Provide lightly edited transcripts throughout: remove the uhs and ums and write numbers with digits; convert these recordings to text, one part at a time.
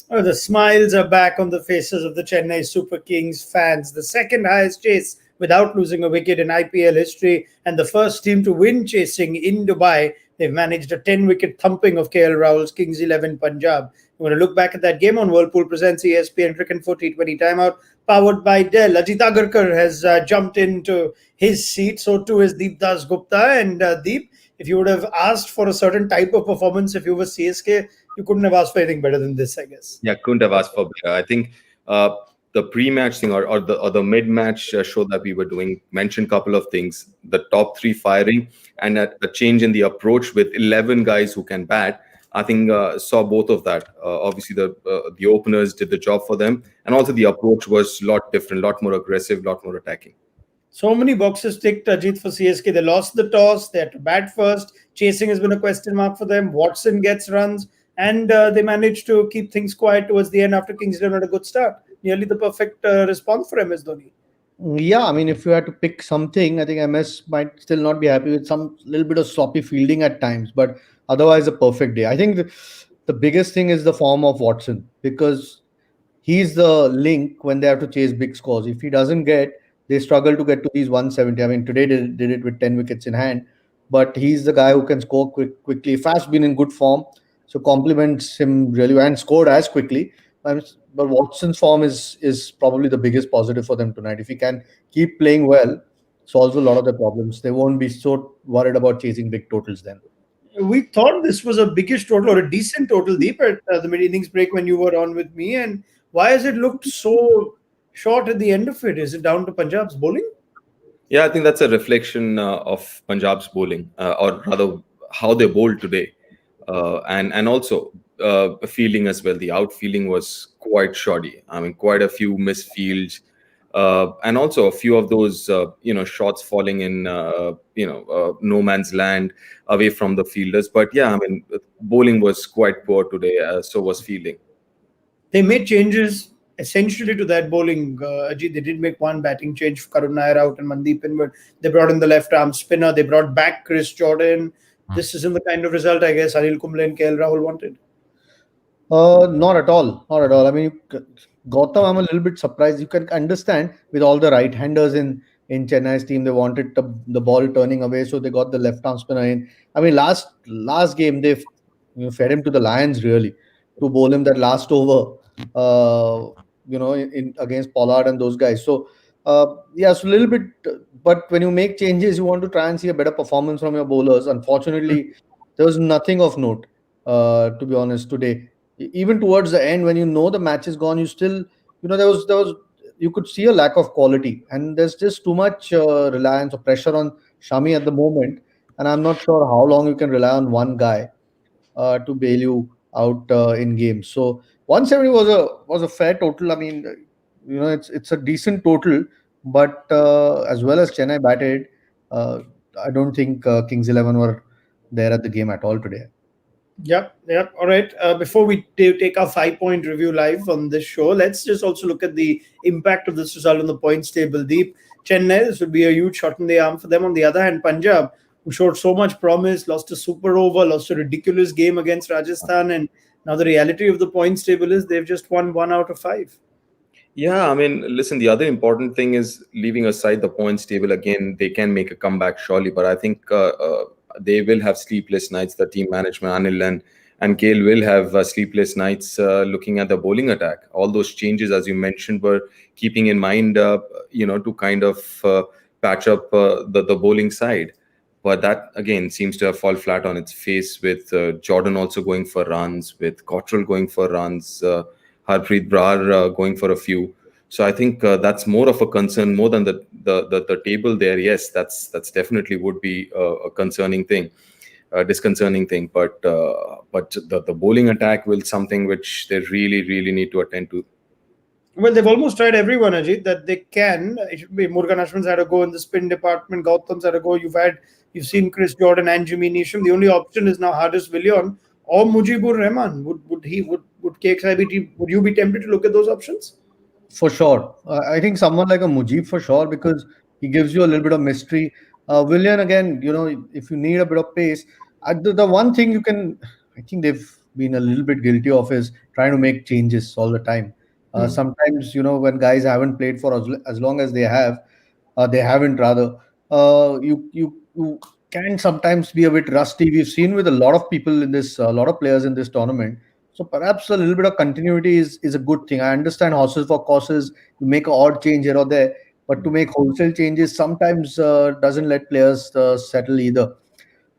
Oh, the smiles are back on the faces of the Chennai Super Kings fans. The second highest chase without losing a wicket in IPL history, and the first team to win chasing in Dubai. They've managed a 10-wicket thumping of KL Rahul's Kings 11 Punjab. You want to look back at that game on Whirlpool presents ESPN Cricket for T20 timeout, powered by Dell. Ajit Agarkar has jumped into his seat. So too is Deep Das Gupta. And Deep, if you would have asked for a certain type of performance if you were CSK, you couldn't have asked for anything better than this, I guess. Yeah, couldn't have asked for better. I think uh, the pre-match thing or the mid-match show that we were doing mentioned a couple of things. The top three firing and a change in the approach with 11 guys who can bat. I think saw both of that. Obviously, the openers did the job for them, and also the approach was a lot different, lot more aggressive, lot more attacking. So many boxes ticked, Ajit, for CSK. They lost the toss. They had to bat first. Chasing has been a question mark for them. Watson gets runs. And they managed to keep things quiet towards the end after Kings had a good start. Nearly the perfect response for MS Dhoni. Yeah, I mean, if you had to pick something, I think MS might still not be happy with some little bit of sloppy fielding at times, but otherwise a perfect day. I think the biggest thing is the form of Watson because he's the link when they have to chase big scores. If he doesn't get, they struggle to get to these 170. I mean, today they did it with 10 wickets in hand, but he's the guy who can score quickly. Fast been in good form, so compliments him really well and scored as quickly. Um, But Watson's form is probably the biggest positive for them tonight. If he can keep playing well, solves a lot of their problems. They won't be so worried about chasing big totals then. We thought this was a biggish total or a decent total deep at the mid innings break when you were on with me. And why has it looked so short at the end of it? Is it down to Punjab's bowling? Yeah, I think that's a reflection of Punjab's bowling, or rather how they bowled today, and also fielding as well. The outfielding was quite shoddy. I mean, quite a few misfields, and also a few of those shots falling in no man's land away from the fielders. But yeah, I mean, bowling was quite poor today. So was fielding. They made changes essentially to that bowling. Ajit, they did make one batting change for Karun Nair out and Mandeep in, but they brought in the left arm spinner. They brought back Chris Jordan. This isn't the kind of result I guess Anil Kumble and KL Rahul wanted. Not at all. Not at all. I mean, Gautam, I'm a little bit surprised. You can understand with all the right-handers in Chennai's team, they wanted the ball turning away, so they got the left-arm spinner in. I mean, last game they fed him to the lions really to bowl him that last over. In against Pollard and those guys. So yeah, so a little bit. But when you make changes, you want to try and see a better performance from your bowlers. Unfortunately, there was nothing of note. To be honest, today even towards the end when the match is gone, you still there was you could see a lack of quality and there's just too much reliance or pressure on Shami at the moment, and I'm not sure how long you can rely on one guy to bail you out in games. So 170 was a fair total. I mean, it's a decent total, but as well as Chennai batted, uh, I don't think Kings 11 were there at the game at all today. Yep, yep. All right. Before we take our 5 point review live on this show, let's just also look at the impact of this result on the points table. Deep Chennai, this would be a huge shot in the arm for them. On the other hand, Punjab, who showed so much promise, lost a super over, lost a ridiculous game against Rajasthan, and now the reality of the points table is they've just won 1 out of 5. Yeah, I mean, listen, the other important thing is leaving aside the points table again, they can make a comeback surely, but I think they will have sleepless nights. The team management, Anil and Kale will have sleepless nights looking at the bowling attack. All those changes, as you mentioned, were keeping in mind, to kind of patch up the bowling side. But that again seems to have fall flat on its face with Jordan also going for runs, with Cottrell going for runs. Harpreet Brar going for a few. So I think that's more of a concern more than the table there. Yes, that's definitely would be a concerning thing, a disconcerting thing. But the bowling attack will something which they really need to attend to. Well, they've almost tried everyone, Ajit, that they can. It should be Murugan Ashwin's had a go in the spin department. Gautam's had a go. You've seen Chris Jordan and Jimmy Neesham. The only option is now Hardis Willion or Mujibur Rahman. Would KXI be would you be tempted to look at those options? For sure. I think someone like a Mujib for sure because he gives you a little bit of mystery. Willian, again, if you need a bit of pace, the one thing I think they've been a little bit guilty of is trying to make changes all the time. Sometimes, when guys haven't played for as long as they haven't rather. You can sometimes be a bit rusty. We've seen with a lot of people in this, a lot of players in this tournament. So perhaps a little bit of continuity is a good thing. I understand horses for courses. You make an odd change here or there, but to make wholesale changes sometimes doesn't let players settle either.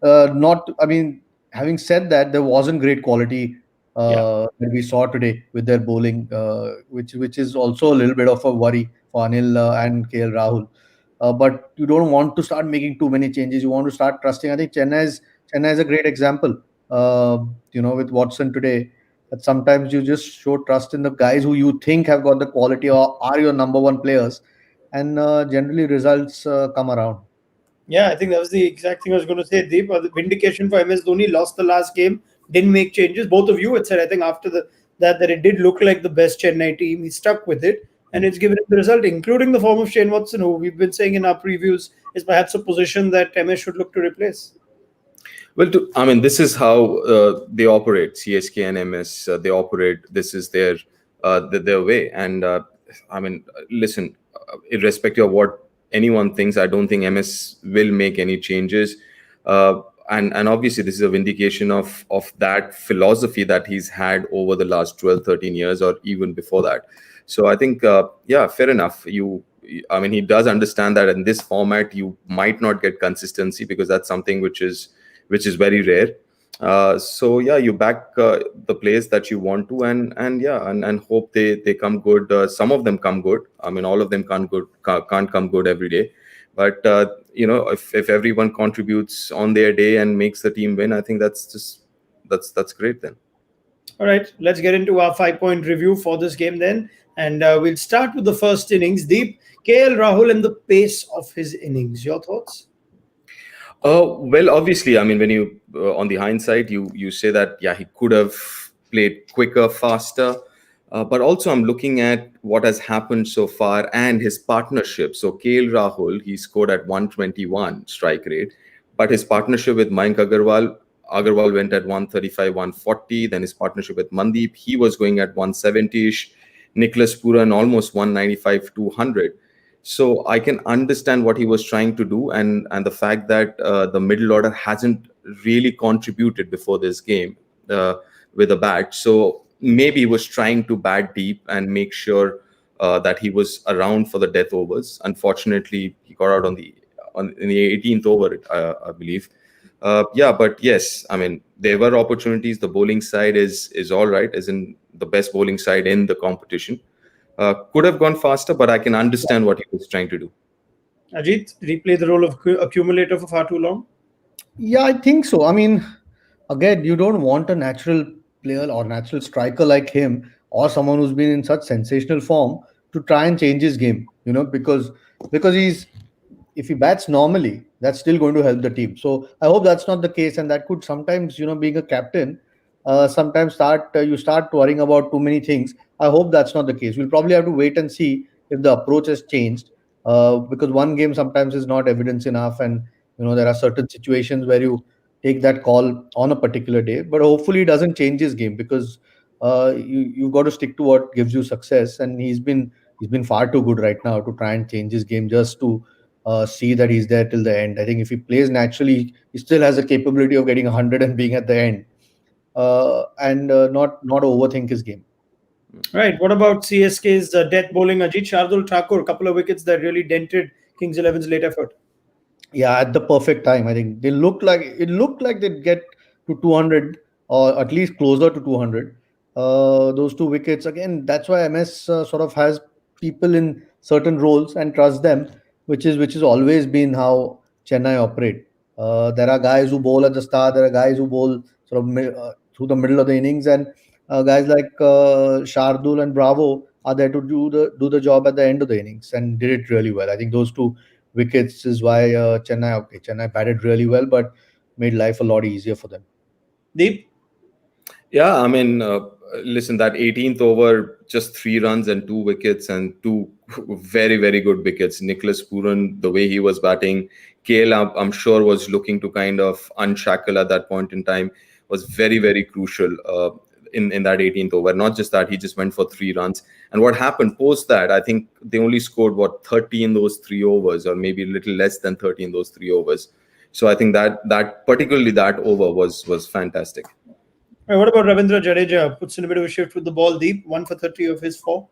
Not, I mean, having said that, there wasn't great quality Yeah. that we saw today with their bowling, which is also a little bit of a worry for Anil and KL Rahul. But you don't want to start making too many changes. You want to start trusting. I think Chennai is a great example. With Watson today, that sometimes you just show trust in the guys who you think have got the quality or are your number one players, and generally results come around. Yeah, I think that was the exact thing I was going to say, Deep. The vindication for MS Dhoni, lost the last game, didn't make changes. Both of you had said, I think, after that it did look like the best Chennai team. He stuck with it, and it's given him the result, including the form of Shane Watson, who we've been saying in our previews is perhaps a position that MS should look to replace. Well, I mean, this is how they operate. CSK and MS, they operate. This is their way. And I mean, listen, irrespective of what anyone thinks, I don't think MS will make any changes. And obviously, this is a vindication of that philosophy that he's had over the last 12, 13 years, or even before that. So I think, yeah, fair enough. I mean, he does understand that in this format, you might not get consistency because that's something which is very rare. So yeah, you back the players that you want to, and yeah, and hope they come good. Some of them come good. I mean, all of them can't come good every day, but if everyone contributes on their day and makes the team win, I think that's great then. All right, let's get into our 5 point review for this game then. And we'll start with the first innings. Deep, KL Rahul and the pace of his innings. Your thoughts? Well, obviously, I mean, when you on the hindsight, you say that yeah, he could have played quicker, faster, but also I'm looking at what has happened so far and his partnership. So KL Rahul, he scored at 121 strike rate, but his partnership with Mayank Agarwal went at 135, 140. Then his partnership with Mandeep, he was going at 170ish. Nicholas Puran almost 195, 200. So I can understand what he was trying to do, and the fact that the middle order hasn't really contributed before this game with a bat. So maybe he was trying to bat deep and make sure that he was around for the death overs. Unfortunately, he got out in the 18th over, I believe. Yeah, but yes, I mean, there were opportunities. The bowling side is all right, is in the best bowling side in the competition. Could have gone faster, but I can understand what he was trying to do. Ajit, did he play the role of accumulator for far too long? Yeah, I think so. I mean, again, you don't want a natural player or natural striker like him or someone who's been in such sensational form to try and change his game, because he's if he bats normally, that's still going to help the team. So I hope that's not the case, and that could sometimes, being a captain, sometimes you start worrying about too many things. I hope that's not the case. We'll probably have to wait and see if the approach has changed, because one game sometimes is not evidence enough, and there are certain situations where you take that call on a particular day. But hopefully, it doesn't change his game, because you've got to stick to what gives you success, and he's been far too good right now to try and change his game just to see that he's there till the end. I think if he plays naturally, he still has the capability of getting 100 and being at the end, and not overthink his game. Right. What about CSK's death bowling? Ajit Shardul Thakur, a couple of wickets that really dented Kings 11's late effort. Yeah, at the perfect time. I think it looked like they'd get to 200, or at least closer to 200. Those two wickets again. That's why MS sort of has people in certain roles and trust them, which is always been how Chennai operate. There are guys who bowl at the start. There are guys who bowl sort of through the middle of the innings, and guys like Shardul and Bravo are there to do the job at the end of the innings, and did it really well. I think those two wickets is why Chennai batted really well, but made life a lot easier for them. Deep? Yeah, I mean, listen, that 18th over, just 3 runs and 2 wickets, and two very, very good wickets. Nicholas Puran, the way he was batting, KL, I'm sure, was looking to kind of unshackle at that point in time. was very, very crucial in that 18th over. Not just that, he just went for 3 runs. And what happened post that, I think they only scored 30 in those 3 overs, or maybe a little less than 30 in those 3 overs. So I think that particularly that over was fantastic. What about Ravindra Jadeja? Puts in a bit of a shift with the ball deep, 1 for 30 of his 4.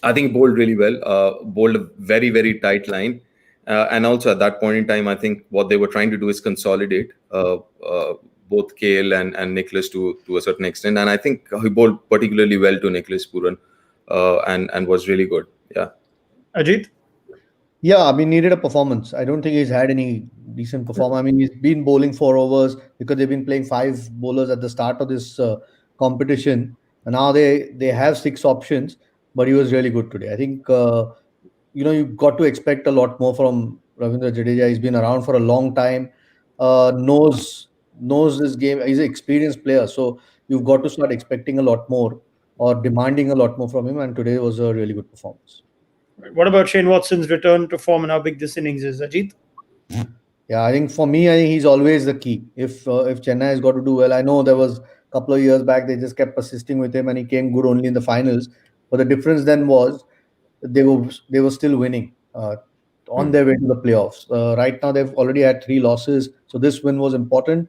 I think bowled really well, bowled a very, very tight line. And also at that point in time, I think what they were trying to do is consolidate both KL and Nicholas to a certain extent. And I think he bowled particularly well to Nicholas Puran and was really good. Yeah. Ajit? Yeah, I mean, needed a performance. I don't think he's had any decent performance. I mean, he's been bowling 4 overs because they've been playing 5 bowlers at the start of this competition, and now they have 6 options. But he was really good today. I think you've got to expect a lot more from Ravindra Jadeja. He's been around for a long time, knows this game. He's an experienced player, so you've got to start expecting a lot more or demanding a lot more from him. And today was a really good performance. What about Shane Watson's return to form and how big this innings is, Ajit? Yeah, I think for me, I think he's always the key. If Chennai has got to do well, I know there was a couple of years back they just kept persisting with him and he came good only in the finals. But the difference then was they were still winning on their way to the playoffs. Right now they've already had 3 losses, so this win was important.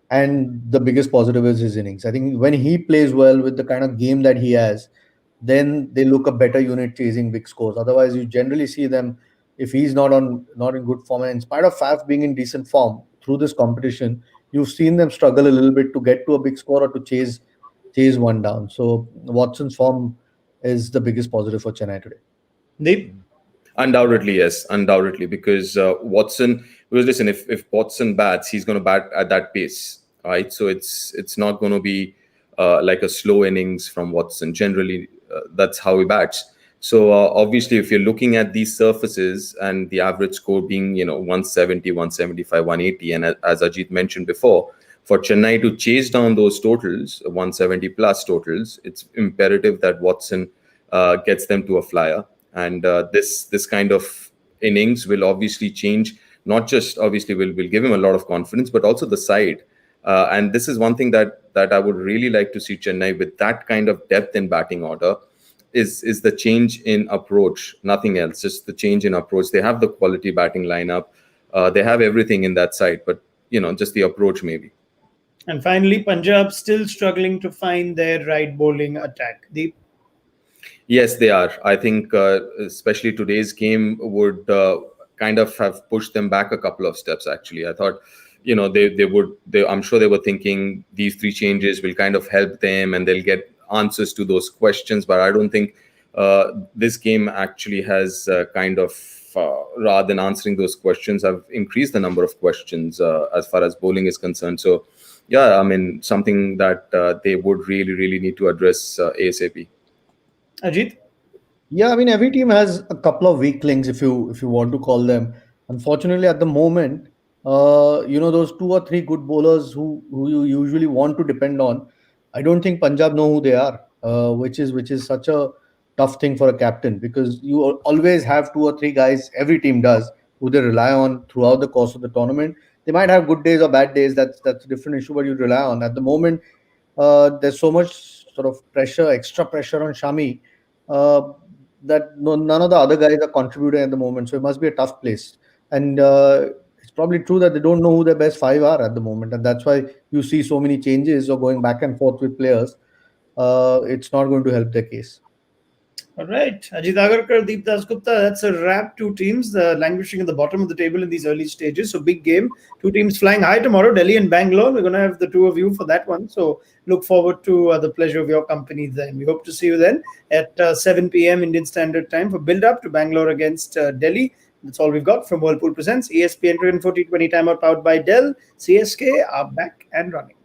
And the biggest positive is his innings. I think when he plays well with the kind of game that he has, then they look a better unit chasing big scores. Otherwise, you generally see them, if he's not in good form, and in spite of Faf being in decent form through this competition, you've seen them struggle a little bit to get to a big score or to chase one down. So Watson's form is the biggest positive for Chennai today. Deep? Undoubtedly, yes, undoubtedly, because Watson. Because listen, if Watson bats, he's going to bat at that pace, right? So it's not going to be like a slow innings from Watson. Generally, that's how he bats. So obviously, if you're looking at these surfaces and the average score being 170, 175, 180, and as Ajit mentioned before, for Chennai to chase down those totals, 170 plus totals, it's imperative that Watson gets them to a flyer. And this kind of innings will obviously change. Not just obviously will give him a lot of confidence, but also the side. And this is one thing that I would really like to see Chennai with that kind of depth in batting order is the change in approach. Nothing else, just the change in approach. They have the quality batting lineup. They have everything in that side, but just the approach maybe. And finally, Punjab still struggling to find their right bowling attack. Deep? Yes, they are. I think especially today's game would kind of have pushed them back a couple of steps. Actually, I thought, I'm sure they were thinking these 3 changes will kind of help them and they'll get answers to those questions. But I don't think this game actually has kind of, rather than answering those questions, have increased the number of questions as far as bowling is concerned. So, yeah, I mean, something that they would really, really need to address ASAP. Ajit? Yeah, I mean, every team has a couple of weaklings, if you want to call them. Unfortunately, at the moment, those 2 or 3 good bowlers who you usually want to depend on, I don't think Punjab know who they are, which is such a tough thing for a captain, because you always have 2 or 3 guys, every team does, who they rely on throughout the course of the tournament. They might have good days or bad days. That's a different issue, but you rely on. At the moment, there's so much sort of pressure, extra pressure on Shami, that none of the other guys are contributing at the moment. So it must be a tough place. And it's probably true that they don't know who their best 5 are at the moment. And that's why you see so many changes or going back and forth with players. It's not going to help their case. All right. Ajit Agarkar, Deep Das Gupta, that's a wrap. 2 teams languishing at the bottom of the table in these early stages. So big game. 2 teams flying high tomorrow, Delhi and Bangalore. We're going to have the 2 of you for that one. So look forward to the pleasure of your company then. We hope to see you then at 7 p.m. Indian Standard Time for build-up to Bangalore against Delhi. That's all we've got from Whirlpool Presents ESPN 2020 Timeout powered by Dell. CSK are back and running.